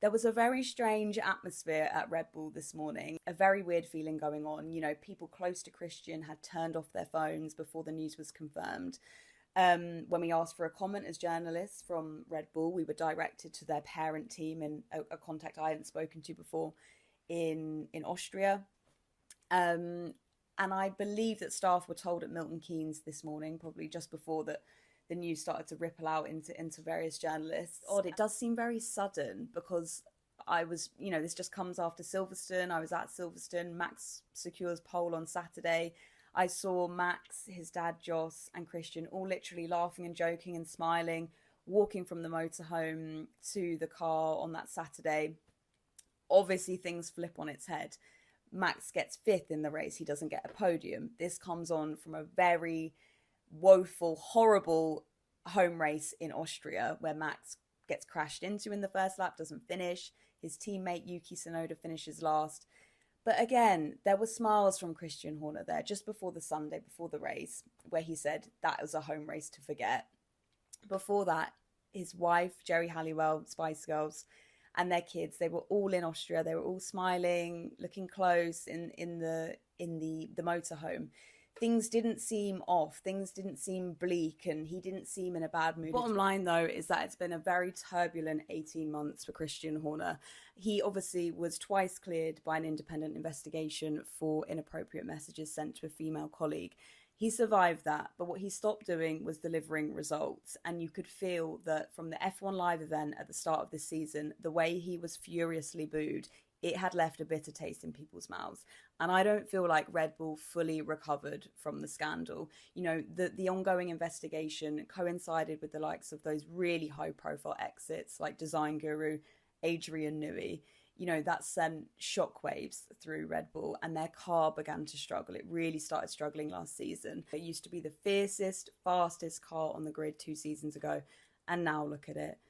There was a very strange atmosphere at Red Bull this morning, a very weird feeling going on. You know, people close to Christian had turned off their phones before the news was confirmed. When we asked for a comment as journalists from Red Bull, we were directed to their parent team and a contact I hadn't spoken to before in Austria. Um, and I believe that staff were told at Milton Keynes this morning, probably just before that the news started to ripple out into various journalists. Odd, it does seem very sudden because I was, you know, this just comes after Silverstone. I was at Silverstone. Max secures pole on Saturday. I saw Max, his dad Joss, and Christian all literally laughing and joking and smiling, walking from the motorhome to the car on that Saturday. Obviously, things flip on its head. Max gets fifth in the race. He doesn't get a podium. This comes on from a very woeful, horrible home race in Austria where Max gets crashed into in the first lap, doesn't finish. His teammate Yuki Tsunoda finishes last. But again, there were smiles from Christian Horner there just before the Sunday, before the race, where he said that was a home race to forget. Before that, his wife, Jerry Halliwell, Spice Girls, and their kids, they were all in Austria. They were all smiling, looking close in the motorhome. Things didn't seem off. Things didn't seem bleak, and he didn't seem in a bad mood. Bottom line, though, is that it's been a very turbulent 18 months for Christian Horner. He obviously was twice cleared by an independent investigation for inappropriate messages sent to a female colleague. He survived that, but what he stopped doing was delivering results. And you could feel that from the F1 Live event at the start of this season, the way he was furiously booed, it had left a bitter taste in people's mouths. And I don't feel like Red Bull fully recovered from the scandal. You know, the ongoing investigation coincided with the likes of those really high profile exits like design guru Adrian Newey. You know, that sent shockwaves through Red Bull and their car began to struggle. It really started struggling last season. It used to be the fiercest, fastest car on the grid 2 seasons ago. And now look at it.